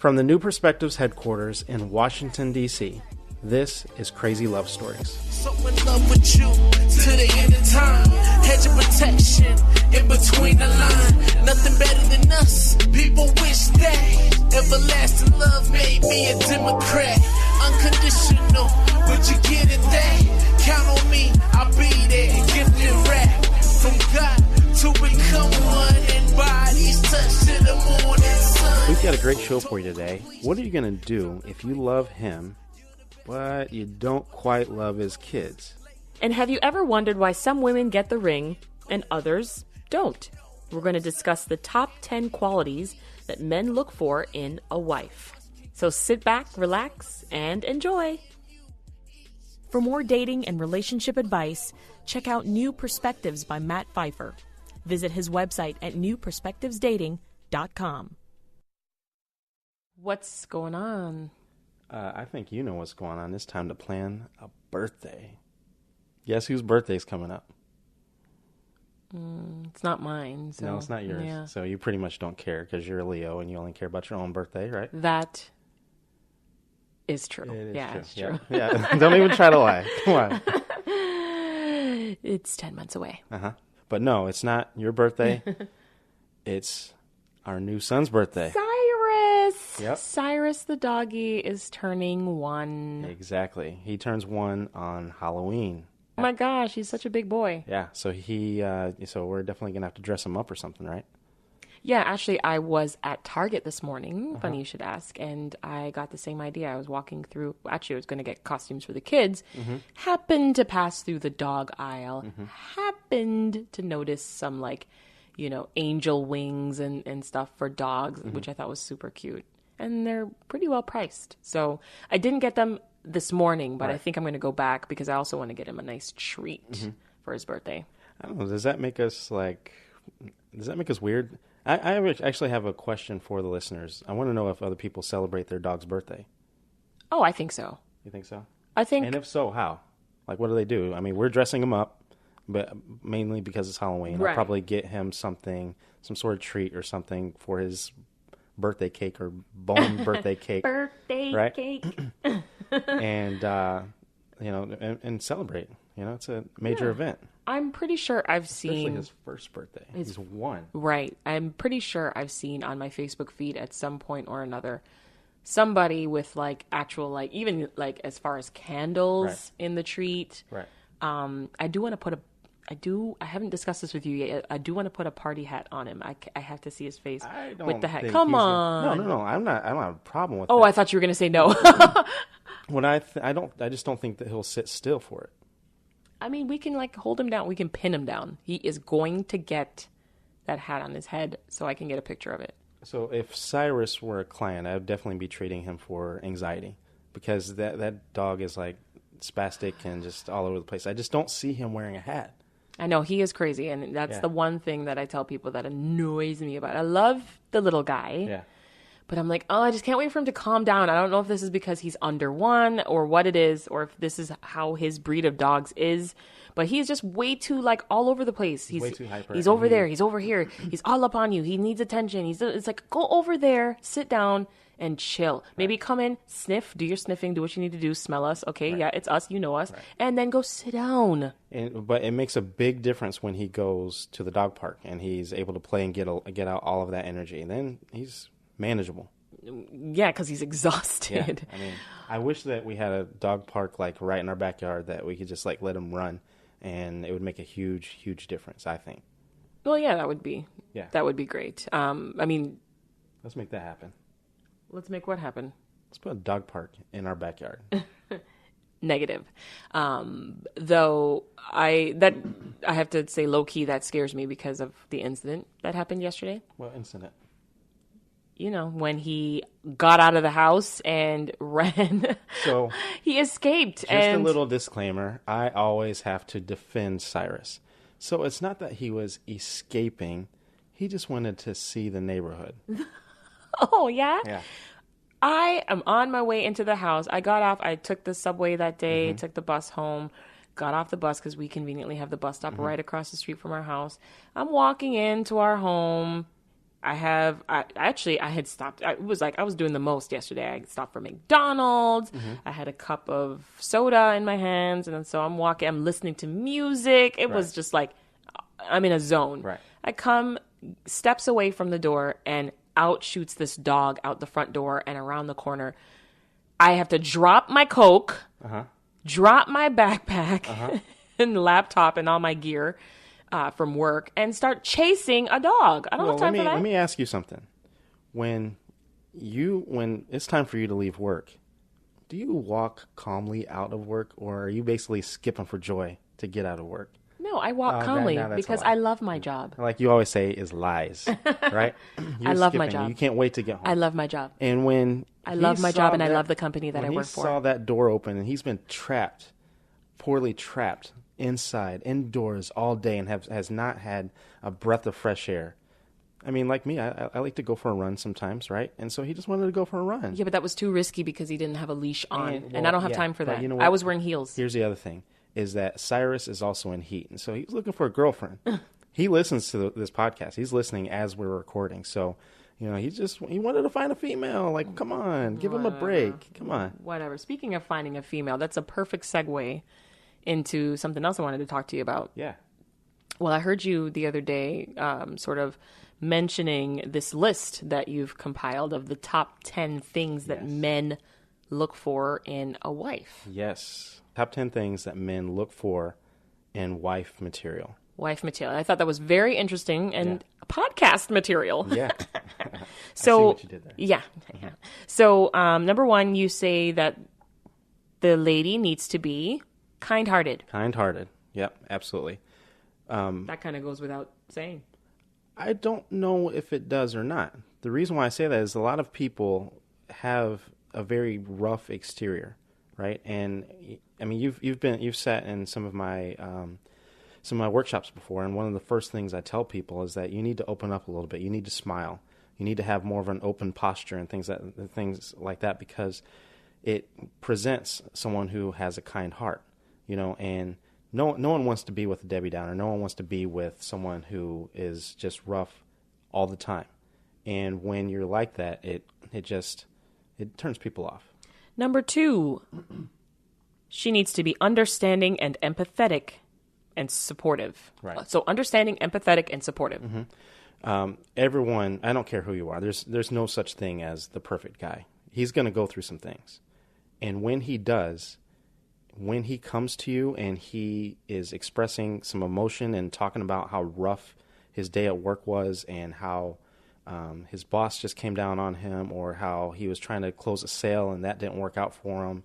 From the New Perspectives headquarters in Washington, D.C., this is Crazy Love Stories. So in love with you to the end of time. Hedge of protection in between the line. Nothing better than us. People wish that everlasting love made me a Democrat. Unconditional, would you get it that? Count on me, I'll be there. Gifted rap from God to become one and bodies touch to the morning sun. We've got a great show for you today. What are you going to do if you love him, but you don't quite love his kids? And have you ever wondered why some women get the ring and others don't? We're going to discuss the top 10 qualities that men look for in a wife. So sit back, relax, and enjoy. For more dating and relationship advice, check out New Perspectives by Matt Phifer. Visit his website at newperspectivesdating.com. What's going on? I think you know what's going on. It's time to plan a birthday. Guess whose birthday's coming up? It's not mine. So, no, it's not yours. Yeah. So you pretty much don't care because you're a Leo and you only care about your own birthday, right? That is true. It is yeah, true. it's true. Yeah. Don't even try to lie. Come on. It's 10 months away. Uh-huh. But no, it's not your birthday. It's our new son's birthday. Cyrus! Yep. Cyrus the doggy is turning 1. Exactly. He turns 1 on Halloween. Oh my gosh, he's such a big boy. Yeah, so so we're definitely going to have to dress him up or something, right? Yeah, actually, I was at Target this morning. Funny you should ask. And I got the same idea. I was walking through. Actually, I was going to get costumes for the kids. Happened to pass through the dog aisle. Happened to notice some, angel wings and stuff for dogs, which I thought was super cute. And they're pretty well priced. So I didn't get them this morning, but I think I'm going to go back because I also want to get him a nice treat for his birthday. I don't know. Does that make us weird? I actually have a question for the listeners. I want to know if other people celebrate their dog's birthday. Oh, I think so. You think so? I think. And if so, how? Like, what do they do? I mean, we're dressing him up, but mainly because it's Halloween. Right. I'll probably get him some sort of treat or something for his birthday cake or bone birthday cake. Birthday cake. And, and celebrate. It's a major event. I'm pretty sure I've seen... Especially his first birthday. He's 1. Right. I'm pretty sure I've seen on my Facebook feed at some point or another somebody with, actual, even, as far as candles in the treat. Right. I do want to put I haven't discussed this with you yet. I do want to put a party hat on him. I have to see his face with the hat. Come on. No. I don't have a problem with that. Oh, I thought you were going to say no. I just don't think that he'll sit still for it. I mean, we can hold him down. We can pin him down. He is going to get that hat on his head so I can get a picture of it. So if Cyrus were a client, I would definitely be treating him for anxiety because that dog is spastic and just all over the place. I just don't see him wearing a hat. I know, he is crazy, and that's the one thing that I tell people that annoys me about it. I love the little guy. Yeah. But I'm like, I just can't wait for him to calm down. I don't know if this is because he's under 1 or what it is, or if this is how his breed of dogs is. But he's just way too all over the place. He's way too hyper. He's over there. He's over here. He's all up on you. He needs attention. It's like, go over there, sit down, and chill. Maybe come in, sniff, do your sniffing, do what you need to do, smell us. Okay, yeah, it's us. You know us. Right. And then go sit down. But it makes a big difference when he goes to the dog park and he's able to play and get out all of that energy. And then he's manageable. Yeah, because he's exhausted. Yeah. I mean, I wish that we had a dog park right in our backyard that we could just let him run, and it would make a huge, huge difference, I think. Well, yeah, that would be great. I mean, let's make that happen. Let's make what happen? Let's put a dog park in our backyard. Negative. Though I have to say low key that scares me because of the incident that happened yesterday. What incident? When he got out of the house and ran. So he escaped. Just a little disclaimer. I always have to defend Cyrus. So it's not that he was escaping. He just wanted to see the neighborhood. Oh, yeah? Yeah. I am on my way into the house. I got off. I took the subway that day, took the bus home, got off the bus because we conveniently have the bus stop right across the street from our house. I'm walking into our home, I had stopped. I was doing the most yesterday. I stopped for McDonald's. I had a cup of soda in my hands. And then so I'm walking, I'm listening to music. It was just like, I'm in a zone. Right. I come steps away from the door and out shoots this dog out the front door and around the corner. I have to drop my Coke, drop my backpack and laptop and all my gear from work and start chasing a dog. I don't have time for that. Let me ask you something. When it's time for you to leave work, do you walk calmly out of work, or are you basically skipping for joy to get out of work? No, I walk calmly because I love my job. Like you always say, is lies, right? I love my job. You can't wait to get home. I love my job. And when I love my job and I love the company that I work for. He saw that door open and he's been poorly trapped inside, indoors all day and has not had a breath of fresh air. I mean, like me, I like to go for a run sometimes, right? And so he just wanted to go for a run. Yeah, but that was too risky because he didn't have a leash on. And I don't have time for that. You know what? I was wearing heels. Here's the other thing, is that Cyrus is also in heat. And so he's looking for a girlfriend. He listens to this podcast. He's listening as we're recording. So, you know, he wanted to find a female. Like, come on, give him a break. Come on. Whatever. Speaking of finding a female, that's a perfect segue into something else I wanted to talk to you about. Yeah. Well, I heard you the other day sort of mentioning this list that you've compiled of the top 10 things that men look for in a wife. Yes. Top 10 things that men look for in wife material. Wife material. I thought that was very interesting and podcast material. Yeah. So, I see what you did there. Yeah. So, number one, you say that the lady needs to be kind-hearted. Kind-hearted. Yep, absolutely. That kind of goes without saying. I don't know if it does or not. The reason why I say that is a lot of people have a very rough exterior, right? And I mean, you've sat in some of my workshops before, and one of the first things I tell people is that you need to open up a little bit. You need to smile. You need to have more of an open posture and things like that, because it presents someone who has a kind heart, you know. And no one wants to be with a Debbie Downer. No one wants to be with someone who is just rough all the time. And when you're like that, it turns people off. Number two, she needs to be understanding and empathetic and supportive. Right. So understanding, empathetic, and supportive. Mm-hmm. Everyone, I don't care who you are, there's no such thing as the perfect guy. He's going to go through some things. And when he does, when he comes to you and he is expressing some emotion and talking about how rough his day at work was and how his boss just came down on him, or how he was trying to close a sale and that didn't work out for him,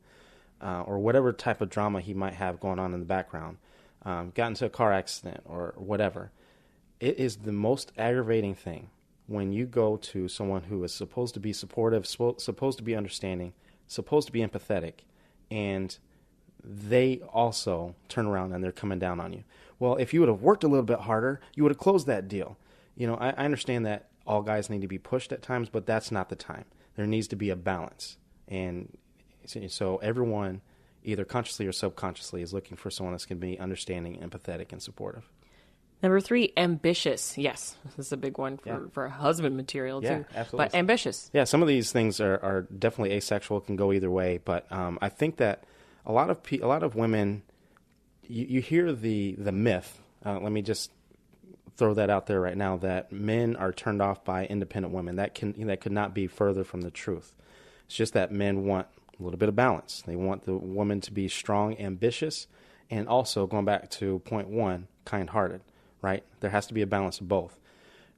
or whatever type of drama he might have going on in the background, got into a car accident or whatever, it is the most aggravating thing when you go to someone who is supposed to be supportive, supposed to be understanding, supposed to be empathetic, and they also turn around and they're coming down on you. Well, if you would have worked a little bit harder, you would have closed that deal. You know, I understand that all guys need to be pushed at times, but that's not the time. There needs to be a balance. And so everyone, either consciously or subconsciously, is looking for someone that's going to be understanding, empathetic, and supportive. Number three, ambitious. Yes, this is a big one for husband material too. Yeah, absolutely. But ambitious. Yeah, some of these things are definitely asexual, can go either way. But I think that a lot of women, you hear the myth. Let me just throw that out there right now, that men are turned off by independent women. That could not be further from the truth. It's just that men want a little bit of balance. They want the woman to be strong, ambitious, and also, going back to point one, kind-hearted. Right? There has to be a balance of both.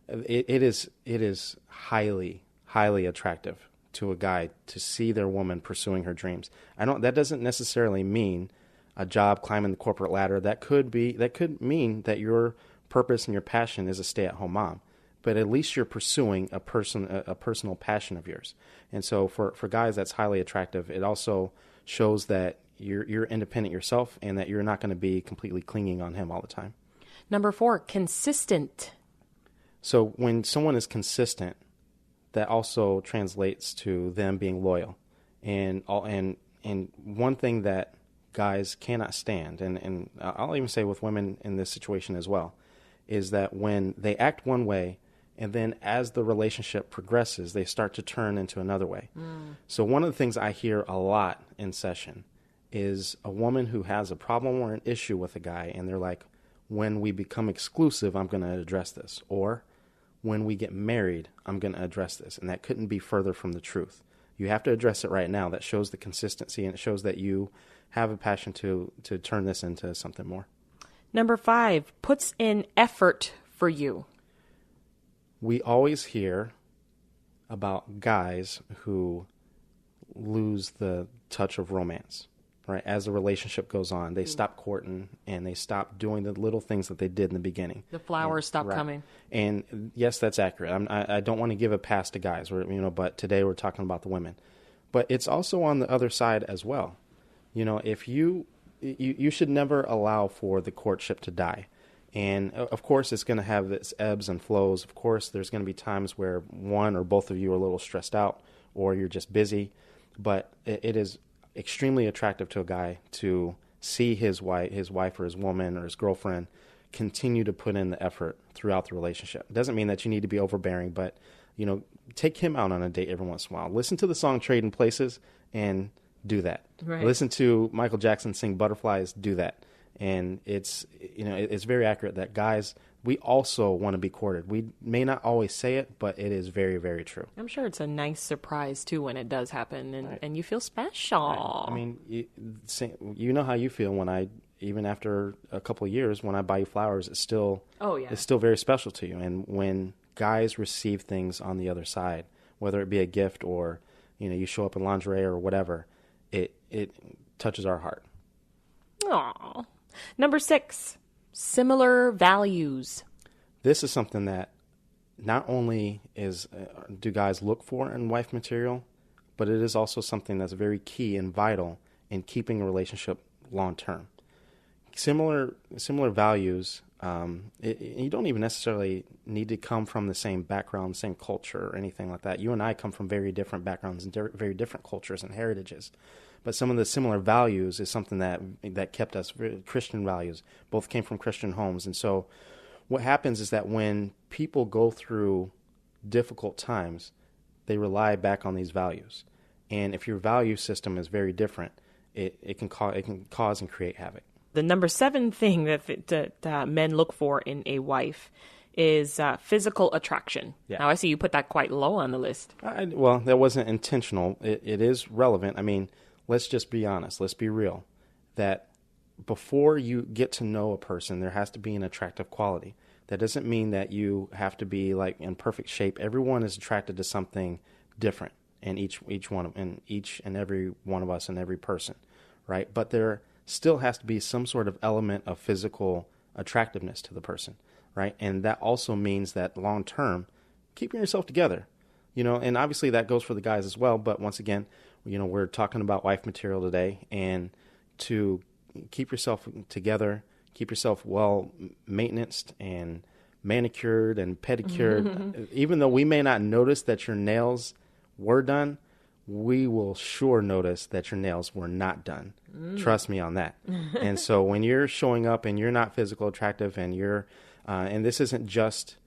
It is highly, highly attractive to a guy to see their woman pursuing her dreams. That doesn't necessarily mean a job, climbing the corporate ladder. That could mean that your purpose and your passion is a stay-at-home mom. But at least you're pursuing a personal passion of yours. And so for guys, that's highly attractive. It also shows that you're independent yourself and that you're not going to be completely clinging on him all the time. Number four, consistent. So when someone is consistent, that also translates to them being loyal. And one thing that guys cannot stand, and I'll even say with women in this situation as well, is that when they act one way And then as the relationship progresses, they start to turn into another way. So one of the things I hear a lot in session is a woman who has a problem or an issue with a guy, and they're like, when we become exclusive, I'm going to address this. Or when we get married, I'm going to address this. And that couldn't be further from the truth. You have to address it right now. That shows the consistency, and it shows that you have a passion to turn this into something more. Number 5, puts in effort for you. We always hear about guys who lose the touch of romance, right? As the relationship goes on, they stop courting and they stop doing the little things that they did in the beginning. The flowers stop coming. And yes, that's accurate. I don't want to give a pass to guys, but today we're talking about the women. But it's also on the other side as well. If you should never allow for the courtship to die. And of course, it's going to have its ebbs and flows. Of course, there's going to be times where one or both of you are a little stressed out, or you're just busy. But it is extremely attractive to a guy to see his wife or his woman or his girlfriend continue to put in the effort throughout the relationship. It doesn't mean that you need to be overbearing, but take him out on a date every once in a while. Listen to the song "Trading Places" and do that. Right. Listen to Michael Jackson sing "Butterflies." Do that. And it's very accurate that guys, we also want to be courted. We may not always say it, but it is very, very true. I'm sure it's a nice surprise too when it does happen, and you feel special. Right. I mean, you know how you feel when even after a couple of years, when I buy you flowers, it's still very special to you. And when guys receive things on the other side, whether it be a gift or you show up in lingerie or whatever, it touches our heart. Aww. Number 6, similar values. This is something that not only do guys look for in wife material, but it is also something that's very key and vital in keeping a relationship long term. Similar values. You don't even necessarily need to come from the same background, same culture, or anything like that. You and I come from very different backgrounds and very different cultures and heritages. But some of the similar values is something that kept us, Christian values. Both came from Christian homes. And so what happens is that when people go through difficult times, they rely back on these values. And if your value system is very different, it can cause and create havoc. The number 7 thing that men look for in a wife is physical attraction. Yeah. Now, I see you put that quite low on the list. Well, that wasn't intentional. It is relevant. I mean, let's just be honest. Let's be real. That before you get to know a person, there has to be an attractive quality. That doesn't mean that you have to be like in perfect shape. Everyone is attracted to something different in each and every one of us and every person, right? But there still has to be some sort of element of physical attractiveness to the person, right? And that also means that long term, keeping yourself together, and obviously that goes for the guys as well. But once again, we're talking about wife material today, and to keep yourself together, keep yourself well maintenanced and manicured and pedicured. Even though we may not notice that your nails were done, we will sure notice that your nails were not done. Trust me on that. And so when you're showing up and you're not physical attractive, and and this isn't just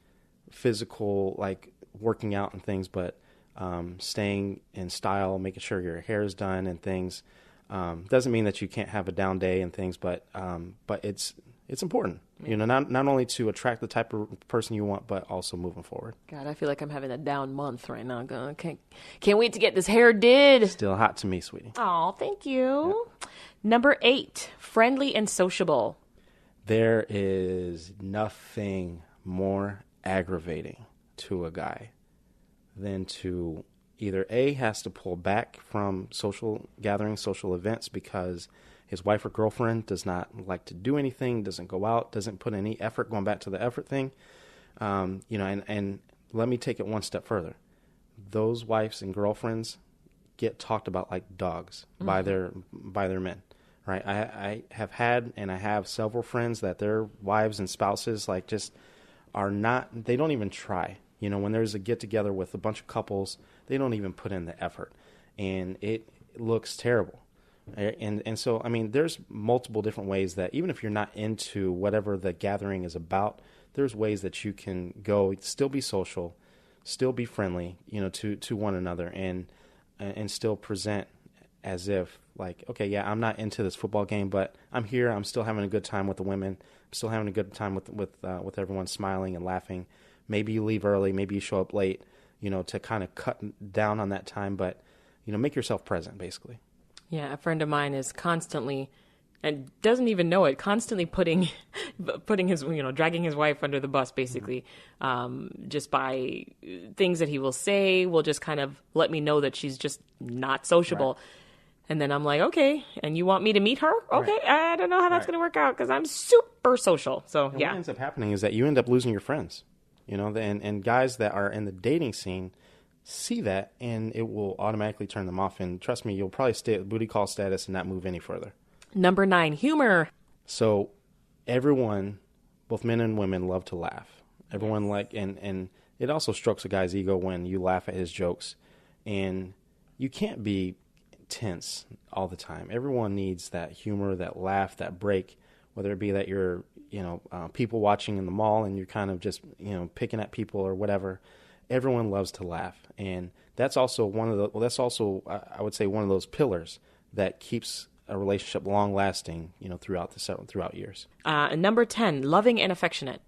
physical, like working out and things, but staying in style, making sure your hair is done and things. Doesn't mean that you can't have a down day and things, but it's important, not only to attract the type of person you want, but also moving forward. God, I feel like I'm having a down month right now. Can't wait to get this hair did. Still hot to me, sweetie. Oh, thank you. Yep. Number 8, friendly and sociable. There is nothing more aggravating to a guy than to either A, has to pull back from social gatherings, social events, because his wife or girlfriend does not like to do anything, doesn't go out, doesn't put any effort, going back to the effort thing. And let me take it one step further. Those wives and girlfriends get talked about like dogs by their men, right? I have had, and I have several friends that their wives and spouses like just are not, they don't even try. When there's a get together with a bunch of couples, they don't even put in the effort, and it looks terrible. And so, I mean, there's multiple different ways that even if you're not into whatever the gathering is about, there's ways that you can go, still be social, still be friendly, to one another, and still present as if like, okay, yeah, I'm not into this football game, but I'm here. I'm still having a good time with the women. I'm still having a good time with everyone smiling and laughing. Maybe you leave early. Maybe you show up late, to kind of cut down on that time, but, make yourself present, basically. Yeah, a friend of mine is constantly, and doesn't even know it, constantly putting his, dragging his wife under the bus, basically, just by things that he will say, will just kind of let me know that she's just not sociable. Right. And then I'm like, okay, and you want me to meet her? Okay, right. I don't know how that's going to work out because I'm super social. So, and what ends up happening is that you end up losing your friends, and guys that are in the dating scene see that, and it will automatically turn them off. And trust me, you'll probably stay at booty call status and not move any further. Number 9, humor. So everyone, both men and women, love to laugh. Everyone and it also strokes a guy's ego when you laugh at his jokes. And you can't be tense all the time. Everyone needs that humor, that laugh, that break, whether it be that you're, people watching in the mall and you're kind of just, picking at people or whatever. Everyone loves to laugh. And that's also I would say, one of those pillars that keeps a relationship long lasting, throughout years. And number 10, loving and affectionate.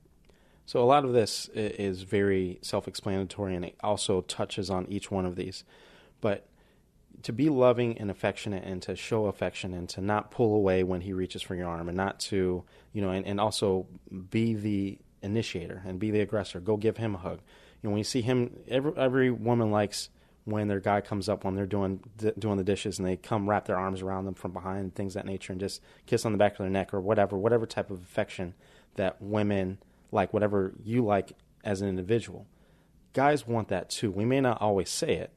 So a lot of this is very self-explanatory, and it also touches on each one of these. But to be loving and affectionate, and to show affection, and to not pull away when he reaches for your arm, and not to, and also be the initiator and be the aggressor. Go give him a hug. When you see him, every woman likes when their guy comes up when they're doing the dishes, and they come wrap their arms around them from behind and things of that nature, and just kiss on the back of their neck or whatever type of affection that women like, whatever you like as an individual. Guys want that too. We may not always say it,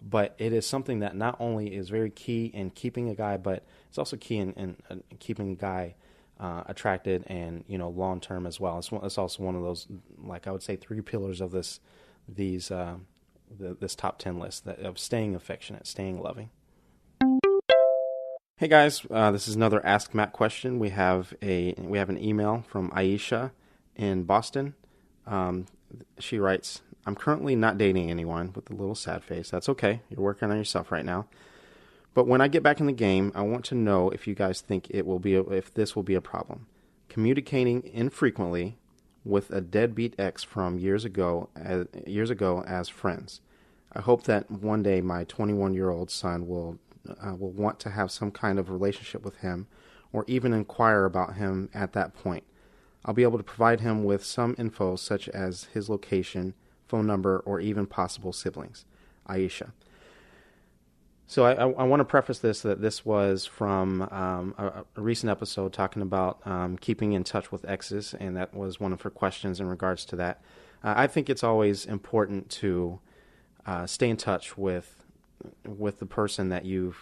but it is something that not only is very key in keeping a guy, but it's also key in keeping a guy attracted and, long term as well. It's also one of those, like I would say, 3 pillars of this top 10 list of staying affectionate, staying loving. Hey guys, this is another Ask Matt question. We have an email from Aisha in Boston. She writes, "I'm currently not dating anyone," with a little sad face. That's okay. You're working on yourself right now. "But when I get back in the game, I want to know if you guys think if this will be a problem. Communicating infrequently with a deadbeat ex from years ago as friends. I hope that one day my 21-year-old son will want to have some kind of relationship with him, or even inquire about him at that point. I'll be able to provide him with some info such as his location, phone number, or even possible siblings. Aisha." So I want to preface this that this was from a recent episode talking about keeping in touch with exes, and that was one of her questions in regards to that. I think it's always important to stay in touch with the person that you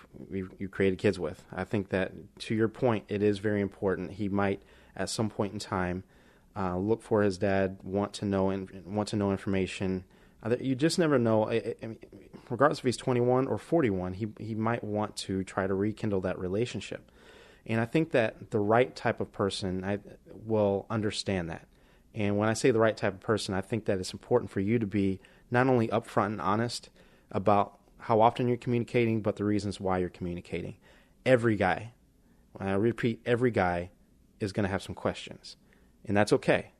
created kids with. I think that, to your point, it is very important. He might, at some point in time, look for his dad, want to know information. You just never know. I mean, regardless if he's 21 or 41, he might want to try to rekindle that relationship. And I think that the right type of person will understand that. And when I say the right type of person, I think that it's important for you to be not only upfront and honest about how often you're communicating, but the reasons why you're communicating. Every guy, I repeat, every guy is going to have some questions. And that's okay.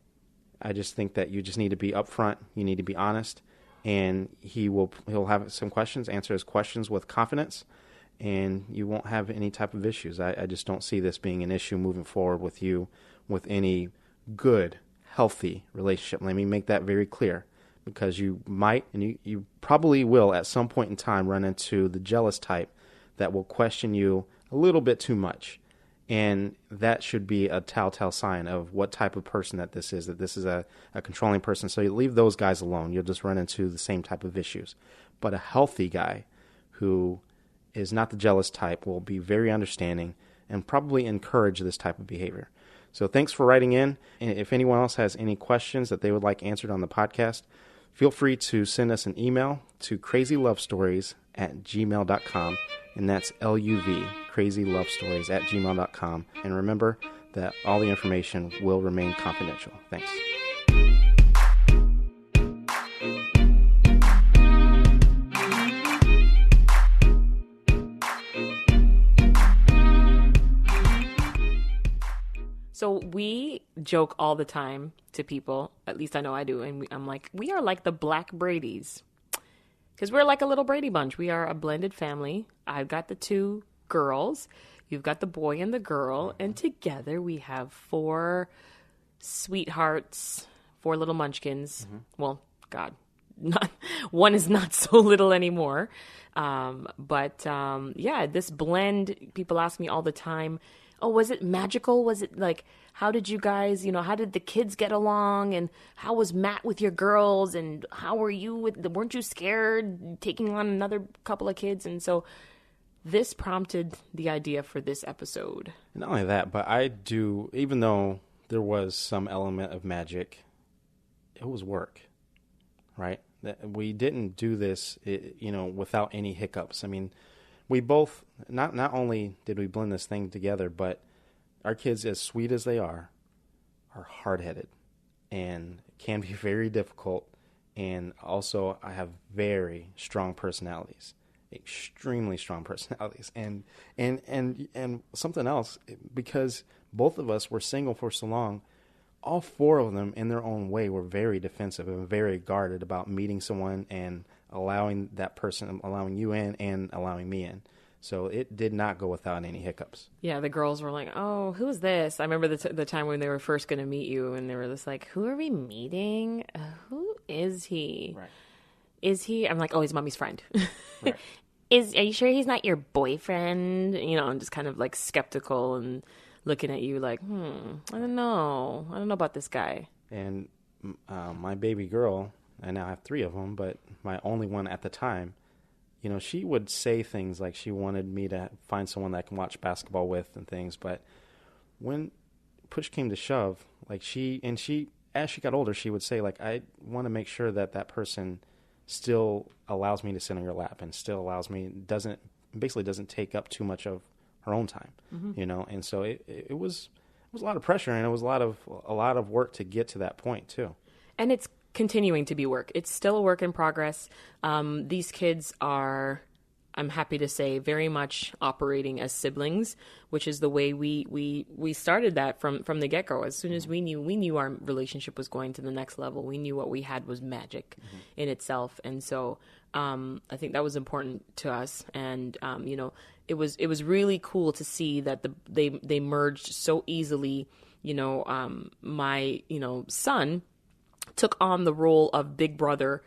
I just think that you just need to be upfront. You need to be honest. And he'll have some questions, answer his questions with confidence, and you won't have any type of issues. I just don't see this being an issue moving forward with you with any good, healthy relationship. Let me make that very clear, because you might, and you probably will at some point in time, run into the jealous type that will question you a little bit too much. And that should be a telltale sign of what type of person that this is a controlling person. So you leave those guys alone. You'll just run into the same type of issues. But a healthy guy who is not the jealous type will be very understanding and probably encourage this type of behavior. So thanks for writing in. And if anyone else has any questions that they would like answered on the podcast, feel free to send us an email to crazylovestories@gmail.com. And that's LUV, crazylovestories@gmail.com. And remember that all the information will remain confidential. Thanks. So we joke all the time to people, at least I know I do, and I'm like, we are like the Black Bradys. Because we're like a little Brady bunch. We are a blended family. I've got the 2 girls. You've got the boy and the girl. And together we have 4 sweethearts, 4 little munchkins. Well, God, one is not so little anymore. Yeah, this blend, people ask me all the time, oh, was it magical? Was it like, how did you guys, how did the kids get along? And how was Matt with your girls? And how were you weren't you scared taking on another couple of kids? And so this prompted the idea for this episode. Not only that, but I do, even though there was some element of magic, it was work, right? We didn't do this, without any hiccups. I mean, we both, not only did we blend this thing together, but our kids, as sweet as they are hard-headed and can be very difficult. And also, I have very strong personalities, extremely strong personalities. And something else, because both of us were single for so long, all 4 of them in their own way were very defensive and very guarded about meeting someone and allowing that person, allowing you in and allowing me in. So it did not go without any hiccups. Yeah, the girls were like, oh, who's this? I remember the time when they were first going to meet you, and they were just like, who are we meeting? Who is he? Right. Is he? I'm like, oh, he's mommy's friend. Right. Are you sure he's not your boyfriend? I'm just kind of like skeptical and looking at you like, I don't know about this guy. And my baby girl, I now have 3 of them, but my only one at the time, she would say things like she wanted me to find someone that I can watch basketball with and things. But when push came to shove, like as she got older, she would say, like, I want to make sure that person still allows me to sit on your lap and still allows me, doesn't take up too much of her own time, And so it was a lot of pressure, and it was a lot of work to get to that point too. And it's continuing to be work. It's still a work in progress. These kids are, I'm happy to say, very much operating as siblings, which is the way we started that from the get-go. As soon as we knew our relationship was going to the next level. We knew what we had was magic in itself. And so I think that was important to us. And, it was really cool to see that they merged so easily. My, son took on the role of big brother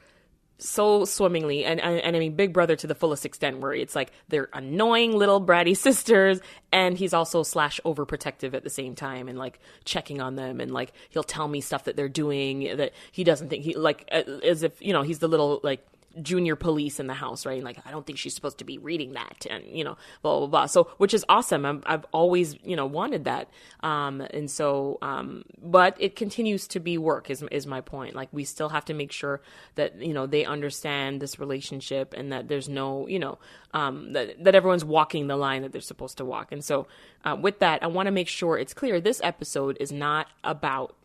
so swimmingly, and I mean big brother to the fullest extent, where it's like they're annoying little bratty sisters, and he's also / overprotective at the same time, and like checking on them, and like he'll tell me stuff that they're doing that he doesn't think, he like, as if he's the little like junior police in the house, right? And like, I don't think she's supposed to be reading that, and blah blah blah. So, which is awesome. I've always wanted that, and so but it continues to be work. Is my point. Like, we still have to make sure that they understand this relationship, and that there's no that everyone's walking the line that they're supposed to walk. And so with that, I want to make sure it's clear this episode is not about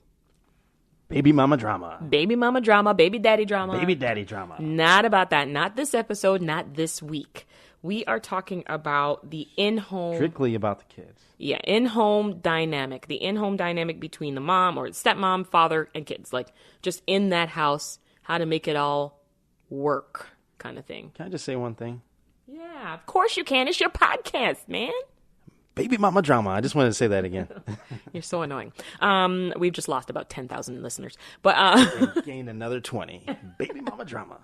baby mama drama. Baby mama drama, baby daddy drama. Baby daddy drama. Not about that. Not this episode, not this week. We are talking about the in-home... Strictly about the kids. Yeah, in-home dynamic. The in-home dynamic between the mom or stepmom, father, and kids. Like, just in that house, how to make it all work kind of thing. Can I just say one thing? Yeah, of course you can. It's your podcast, man. Baby mama drama. I just wanted to say that again. You're so annoying. We've just lost about 10,000 listeners, but and gained another 20. Baby mama drama.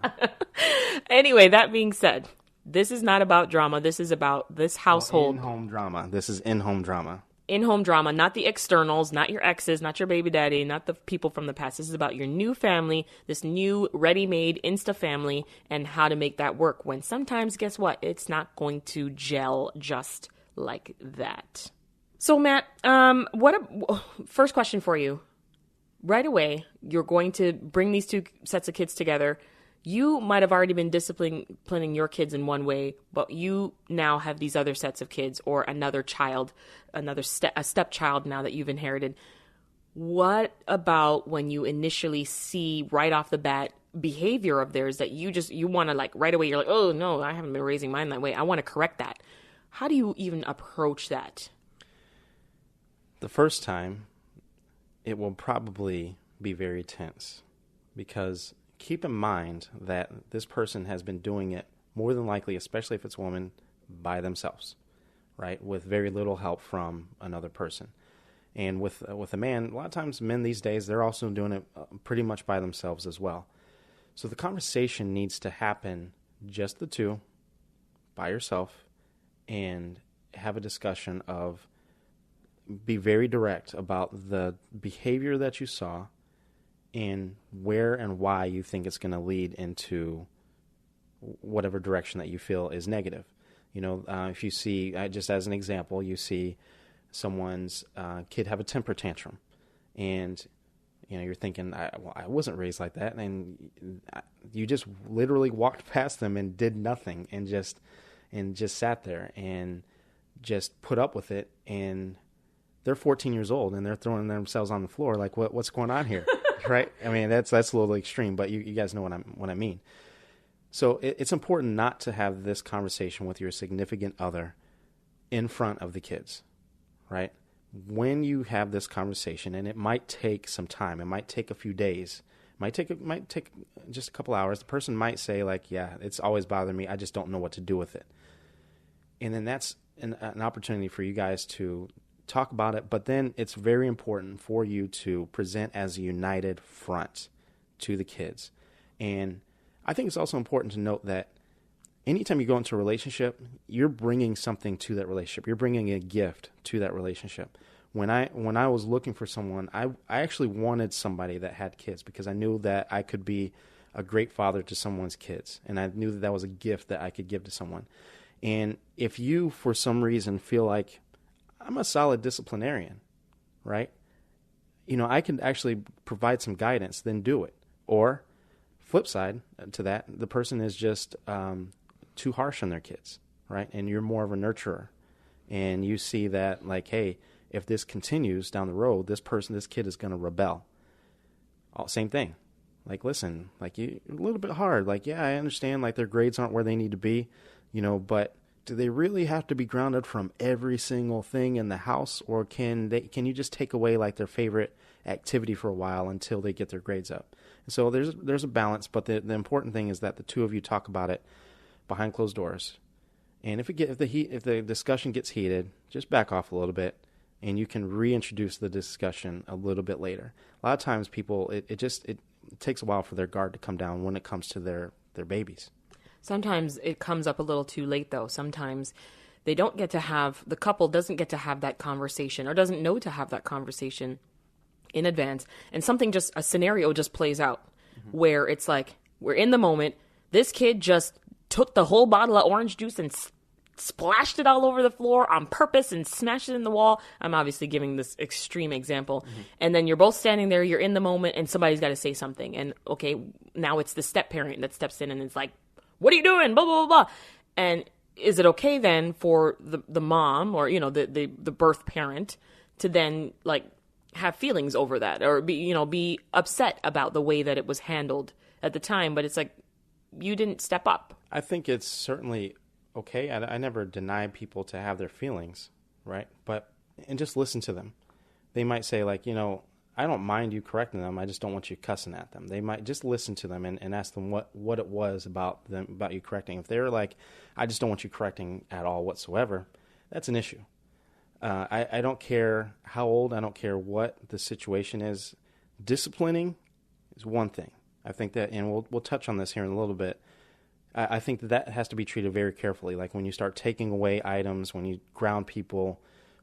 Anyway, that being said, this is not about drama. This is about this household. In-home drama. This is in-home drama. In-home drama, not the externals, not your exes, not your baby daddy, not the people from the past. This is about your new family, this new ready-made insta-family, and how to make that work when sometimes, guess what? It's not going to gel just like that. So Matt, first question for you. Right away, you're going to bring these 2 sets of kids together. You might have already been disciplining your kids in one way, but you now have these other sets of kids, or another child, a stepchild now that you've inherited. What about when you initially see right off the bat behavior of theirs that you want to, like, right away, you're like, oh no, I haven't been raising mine that way. I want to correct that. How do you even approach that? The first time, it will probably be very tense, because keep in mind that this person has been doing it more than likely, especially if it's a woman, by themselves, right? With very little help from another person. And with a man, a lot of times men these days, they're also doing it pretty much by themselves as well. So the conversation needs to happen just the two, by yourself, and have a discussion of, be very direct about the behavior that you saw and where and why you think it's going to lead into whatever direction that you feel is negative. You know, if you see, just as an example, you see someone's kid have a temper tantrum, and you know, you're thinking, I wasn't raised like that, and you just literally walked past them and did nothing, and just sat there and just put up with it, and they're 14 years old and they're throwing themselves on the floor like, what's going on here? Right? I mean, that's a little extreme, but you guys know what I mean. So it's important not to have this conversation with your significant other in front of the kids, right? When you have this conversation, and it might take some time, it might take a few days, it might take just a couple hours. The person might say like, yeah, it's always bothered me, I just don't know what to do with it. And then that's an opportunity for you guys to talk about it, but then it's very important for you to present as a united front to the kids. And I think it's also important to note that anytime you go into a relationship, you're bringing something to that relationship. You're bringing a gift to that relationship. When I was looking for someone, I actually wanted somebody that had kids, because I knew that I could be a great father to someone's kids, and I knew that was a gift that I could give to someone. And if you, for some reason, feel like, I'm a solid disciplinarian, right? You know, I can actually provide some guidance, then do it. Or flip side to that, the person is just too harsh on their kids, right? And you're more of a nurturer. And you see that, like, hey, if this continues down the road, this kid is going to rebel. Same thing. Like, listen, like, you're a little bit hard. Like, yeah, I understand, like, their grades aren't where they need to be, you know, but do they really have to be grounded from every single thing in the house? Or can you just take away, like, their favorite activity for a while until they get their grades up? And so there's a balance, but the important thing is that the two of you talk about it behind closed doors. And if the discussion gets heated, just back off a little bit, and you can reintroduce the discussion a little bit later. A lot of times people, it takes a while for their guard to come down when it comes to their babies. Sometimes it comes up a little too late, though. Sometimes the couple doesn't get to have that conversation, or doesn't know to have that conversation in advance. And a scenario just plays out where it's like, we're in the moment. This kid just took the whole bottle of orange juice and splashed it all over the floor on purpose and smashed it in the wall. I'm obviously giving this extreme example. And then you're both standing there, you're in the moment, and somebody's got to say something. And okay, now it's the step parent that steps in and it's like, what are you doing? Blah, blah, blah, blah. And is it okay then for the mom, or, you know, the birth parent, to then, like, have feelings over that, or be upset about the way that it was handled at the time? But it's like, you didn't step up. I think it's certainly okay. I never deny people to have their feelings, right? And just listen to them. They might say, like, you know, I don't mind you correcting them, I just don't want you cussing at them. They might just listen to them and ask them what it was about you correcting. If they're like, I just don't want you correcting at all whatsoever, that's an issue. I don't care how old, I don't care what the situation is. Disciplining is one thing. I think that, and we'll touch on this here in a little bit. I think that has to be treated very carefully. Like when you start taking away items, when you ground people,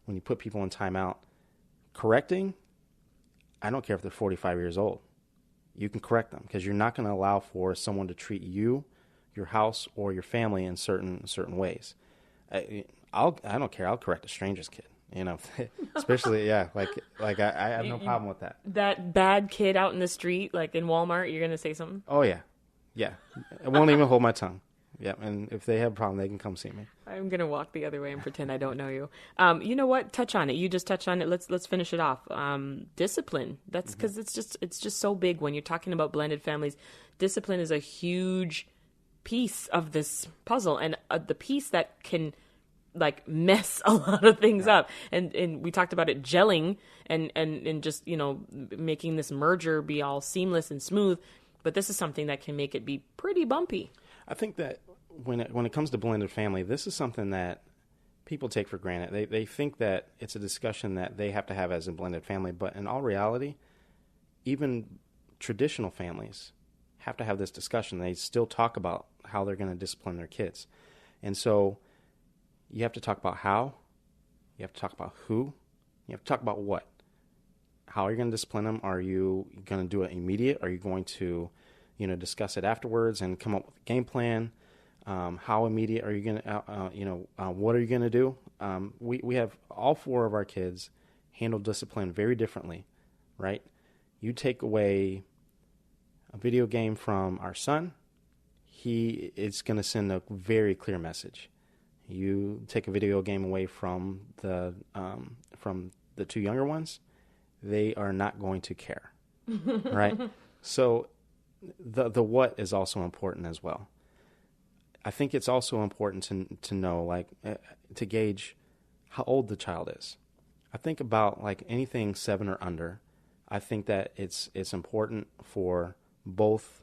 when you put people in timeout. Correcting, I don't care if they're 45 years old. You can correct them, because you're not going to allow for someone to treat you, your house, or your family in certain ways. I don't care. I'll correct a stranger's kid. You know, especially, yeah, like I have no problem with that. That bad kid out in the street, like in Walmart, you're going to say something? Oh, yeah. Yeah. I won't even hold my tongue. Yeah, and if they have a problem, they can come see me. I'm going to walk the other way and pretend I don't know you. You know what? Touch on it. You just touch on it. Let's finish it off. Discipline. That's because it's just so big when you're talking about blended families. Discipline is a huge piece of this puzzle, and the piece that can like mess a lot of things up. And we talked about it gelling and just, you know, making this merger be all seamless and smooth. But this is something that can make it be pretty bumpy. I think that when it comes to blended family, this is something that people take for granted. They think that it's a discussion that they have to have as a blended family, but in all reality, even traditional families have to have this discussion. They still talk about how they're going to discipline their kids. And so you have to talk about how, you have to talk about who, you have to talk about what. How are you going to discipline them? Are you going to do it immediate? Are you going to, you know, discuss it afterwards and come up with a game plan? How immediate are you going to, what are you going to do? We have all 4 of our kids handle discipline very differently, right? You take away a video game from our son, it's going to send a very clear message. You take a video game away from the 2 younger ones, they are not going to care, right? So the what is also important as well. I think it's also important to know, like, to gauge how old the child is. I think about, like, anything 7 or under. I think that it's important for both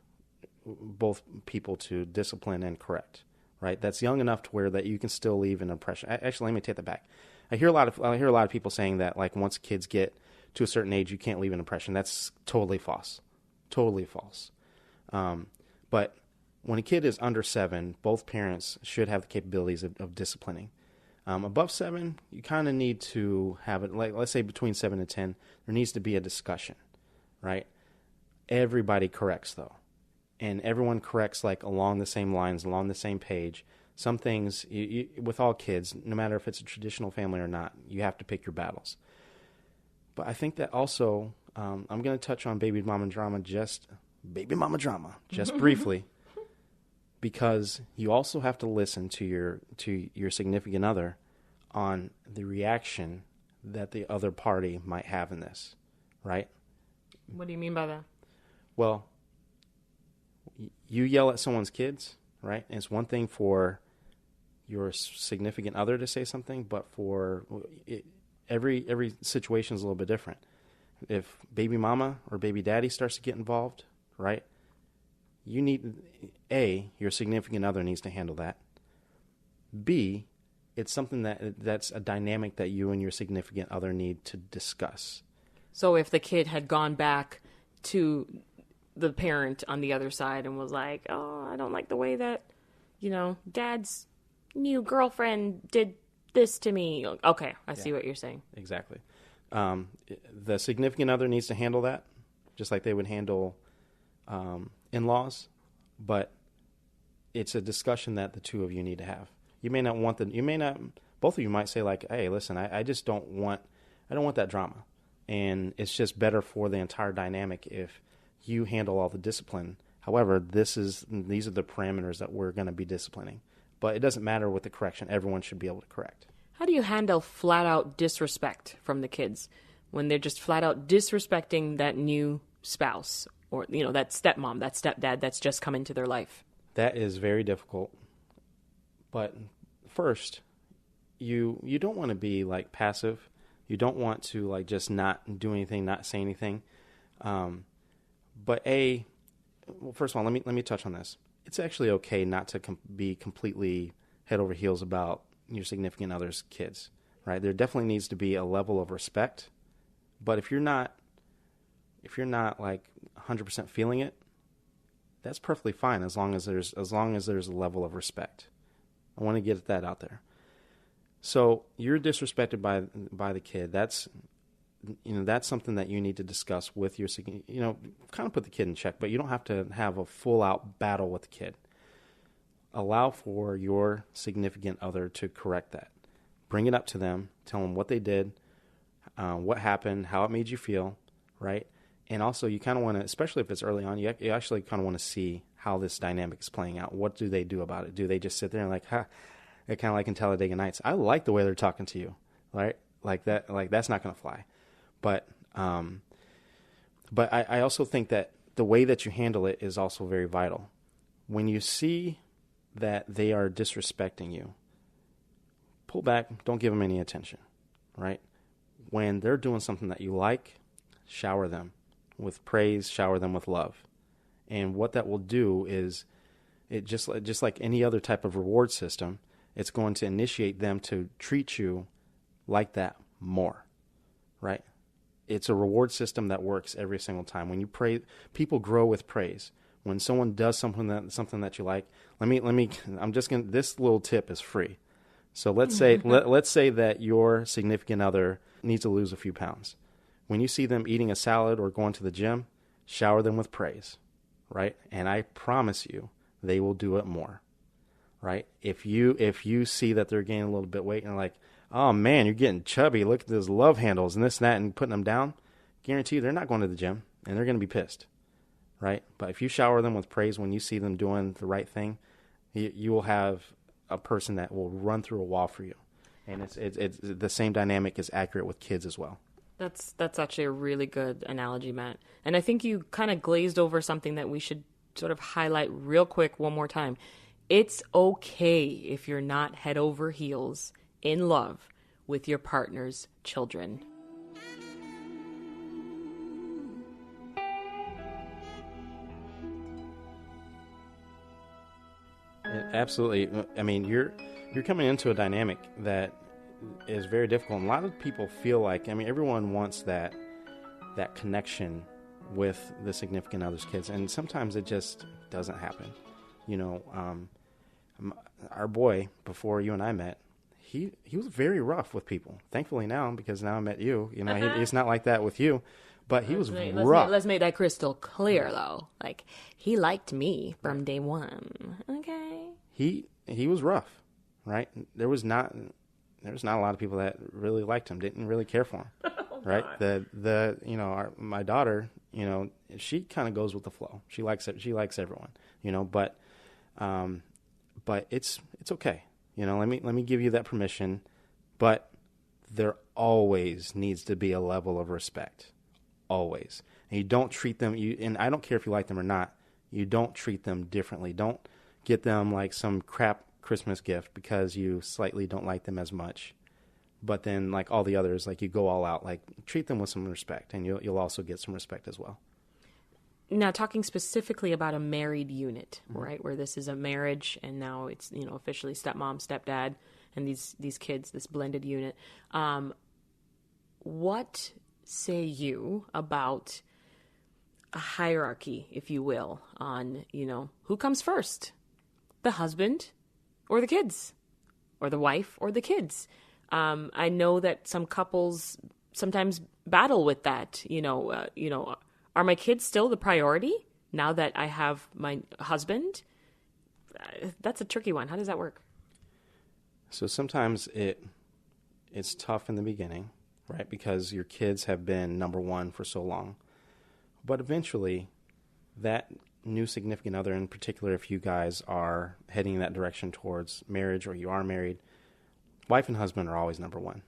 people to discipline and correct, right? That's young enough to where that you can still leave an impression. Actually, let me take that back. I hear a lot of people saying that, like, once kids get to a certain age, you can't leave an impression. That's totally false. Totally false. But when a kid is under 7, both parents should have the capabilities of disciplining. Above 7, you kind of need to have it, like, let's say between 7 and 10, there needs to be a discussion, right? Everybody corrects, though. And everyone corrects, like, along the same lines, along the same page. Some things, with all kids, no matter if it's a traditional family or not, you have to pick your battles. But I think that also, I'm going to touch on baby mama drama just briefly, because you also have to listen to your significant other on the reaction that the other party might have in this, right? What do you mean by that? Well, you yell at someone's kids, right? And it's one thing for your significant other to say something, but for every situation is a little bit different. If baby mama or baby daddy starts to get involved, right? You need, your significant other needs to handle that. B, it's something that's a dynamic that you and your significant other need to discuss. So if the kid had gone back to the parent on the other side and was like, oh, I don't like the way that, dad's new girlfriend did this to me. Okay, I see what you're saying. Exactly. The significant other needs to handle that, just like they would handle in-laws, but it's a discussion that the two of you need to have. Both of you might say, like, hey, listen, I don't want that drama. And it's just better for the entire dynamic if you handle all the discipline. However, these are the parameters that we're going to be disciplining. But it doesn't matter with the correction. Everyone should be able to correct. How do you handle flat-out disrespect from the kids when they're just flat-out disrespecting that new spouse or, that stepmom, that stepdad that's just come into their life? That is very difficult. But first, you don't want to be, like, passive. You don't want to, like, just not do anything, not say anything. But first of all, let me touch on this. It's actually okay not to be completely head over heels about your significant other's kids, right? There definitely needs to be a level of respect. But if you're not like 100% feeling it, that's perfectly fine as long as there's a level of respect. I want to get that out there. So you're disrespected by the kid. That's something that you need to discuss with your, kind of put the kid in check, but you don't have to have a full out battle with the kid. Allow for your significant other to correct that. Bring it up to them. Tell them what they did, what happened, how it made you feel, right? And also you kind of want to, especially if it's early on, you actually kind of want to see how this dynamic is playing out. What do they do about it? Do they just sit there and like, they're kind of like in Talladega Nights. I like the way they're talking to you, right? Like that, like that's not going to fly. But I also think that the way that you handle it is also very vital. When you see that they are disrespecting you, pull back. Don't give them any attention, right? When they're doing something that you like, shower them with praise, shower them with love. And what that will do is, it just like any other type of reward system, it's going to initiate them to treat you like that more, right? It's a reward system that works every single time. When you pray, people grow with praise. When someone does something that you like, this little tip is free. So let's say that your significant other needs to lose a few pounds. When you see them eating a salad or going to the gym, shower them with praise, right? And I promise you, they will do it more, right? If you see that they're gaining a little bit weight and like, oh man, you're getting chubby, look at those love handles and this and that, and putting them down, guarantee you they're not going to the gym and they're going to be pissed, right? But if you shower them with praise when you see them doing the right thing, you will have a person that will run through a wall for you. And it's the same dynamic is accurate with kids as well. That's actually a really good analogy, Matt. And I think you kind of glazed over something that we should sort of highlight real quick one more time. It's okay if you're not head over heels in love with your partner's children. Absolutely. I mean, you're coming into a dynamic that is very difficult. And a lot of people feel like, I mean, everyone wants that connection with the significant other's kids, and sometimes it just doesn't happen. You know, our boy, before you and I met, he was very rough with people. Thankfully now, because now I met you, you know, he's not like that with you, but he was rough. Let's make that crystal clear, though. Like, he liked me from day one. Okay. He was rough, right? There was not a lot of people that really liked him, didn't really care for him, right? The you know, my daughter, you know, she kind of goes with the flow. She likes it. She likes everyone, you know, but it's okay. You know, let me give you that permission, but there always needs to be a level of respect, always. And you don't treat them. And I don't care if you like them or not. You don't treat them differently. Don't get them like some crap Christmas gift because you slightly don't like them as much. But then, like all the others, like you go all out. Like treat them with some respect, and you'll also get some respect as well. Now, talking specifically about a married unit, right, where this is a marriage, and now it's, you know, officially stepmom, stepdad, and these kids, this blended unit. What say you about a hierarchy, if you will, on, you know, who comes first, the husband or the kids, or the wife or the kids? I know that some couples sometimes battle with that. Are my kids still the priority now that I have my husband? That's a tricky one. How does that work? So sometimes it's tough in the beginning, right? Because your kids have been number one for so long. But eventually, that new significant other, in particular, if you guys are heading in that direction towards marriage or you are married, wife and husband are always number one,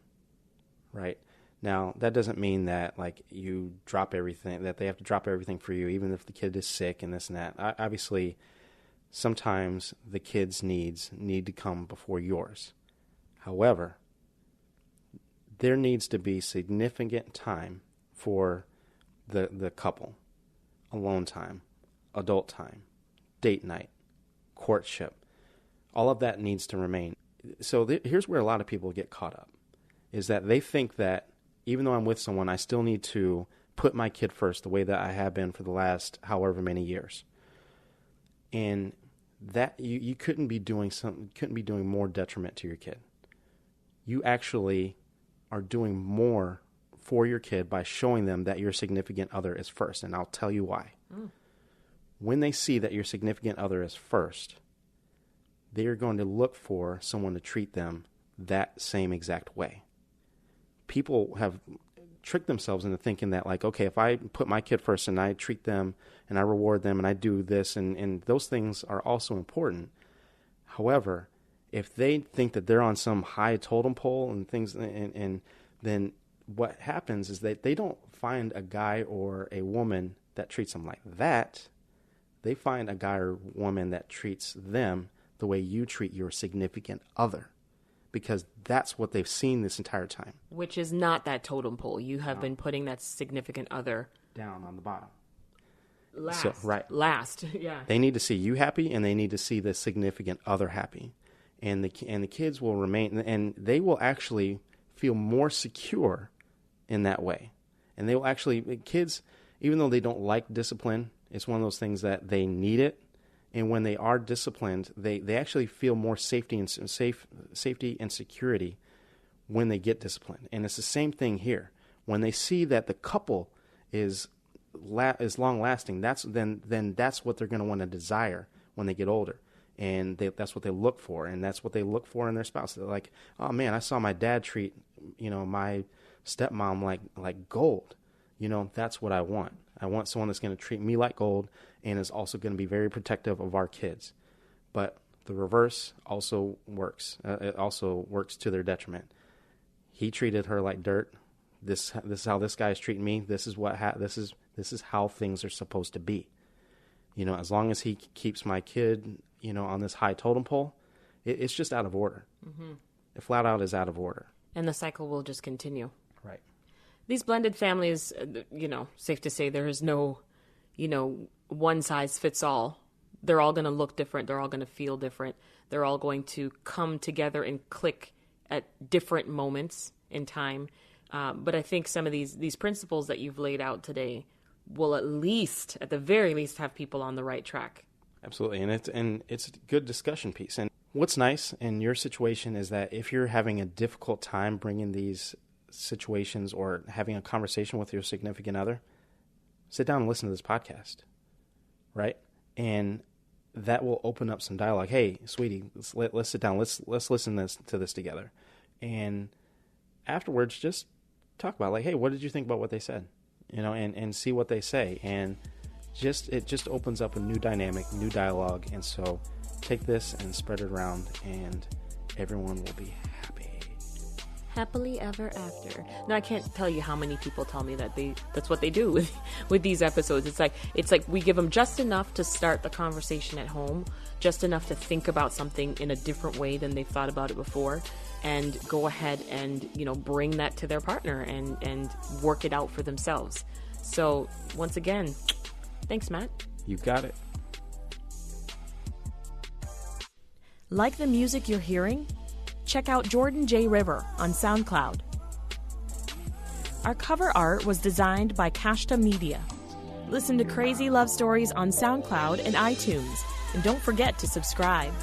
right? Now, that doesn't mean that, like, you drop everything, that they have to drop everything for you, even if the kid is sick and this and that. Obviously, sometimes the kid's needs need to come before yours. However, there needs to be significant time for the couple. Alone time, adult time, date night, courtship. All of that needs to remain. So here's where a lot of people get caught up, is that they think that even though I'm with someone, I still need to put my kid first the way that I have been for the last however many years. And that you couldn't be doing more detriment to your kid. You actually are doing more for your kid by showing them that your significant other is first. And I'll tell you why. When they see that your significant other is first, they are going to look for someone to treat them that same exact way. People have tricked themselves into thinking that, like, okay, if I put my kid first and I treat them and I reward them and I do this, and those things are also important. However, if they think that they're on some high totem pole and things, and then what happens is that they don't find a guy or a woman that treats them like that. They find a guy or woman that treats them the way you treat your significant other. because that's what they've seen this entire time. Which is not that totem pole. You have been putting that significant other Down on the bottom. last. So, right. Last, yeah. They need to see you happy, and they need to see the significant other happy. And the kids will remain, and they will actually feel more secure in that way. And they will actually, kids, even though they don't like discipline, it's one of those things that they need it. And when they are disciplined, they actually feel more safety and security when they get disciplined. And it's the same thing here. When they see that the couple is long lasting, that's what they're going to want to desire when they get older. And that's what they look for, and that's what they look for in their spouse. They're like, oh man, I saw my dad treat, my stepmom like gold. That's what I want. I want someone that's going to treat me like gold and is also going to be very protective of our kids. But the reverse also works. It also works to their detriment. He treated her like dirt. This is how this guy's treating me. This is how things are supposed to be. As long as he keeps my kid, on this high totem pole, it's just out of order. Mm-hmm. It flat out is out of order. And the cycle will just continue. Right. These blended families, safe to say there is no, one size fits all. They're all going to look different. They're all going to feel different. They're all going to come together and click at different moments in time. But I think some of these principles that you've laid out today will at the very least, have people on the right track. Absolutely. And it's a good discussion piece. And what's nice in your situation is that if you're having a difficult time bringing these situations or having a conversation with your significant other, sit down and listen to this podcast, right? And that will open up some dialogue. Hey, sweetie, let's sit down. Let's listen to this together. And afterwards, just talk about hey, what did you think about what they said? And see what they say. And it just opens up a new dynamic, new dialogue. And so take this and spread it around, and everyone will be happy. Happily ever after. Now, I can't tell you how many people tell me that that's what they do with these episodes. It's like we give them just enough to start the conversation at home, just enough to think about something in a different way than they've thought about it before, and go ahead and, bring that to their partner and work it out for themselves. So once again, thanks, Matt. You got it. Like the music you're hearing? Check out Jordan J. River on SoundCloud. Our cover art was designed by Kashta Media. Listen to Crazy Love Stories on SoundCloud and iTunes. And don't forget to subscribe.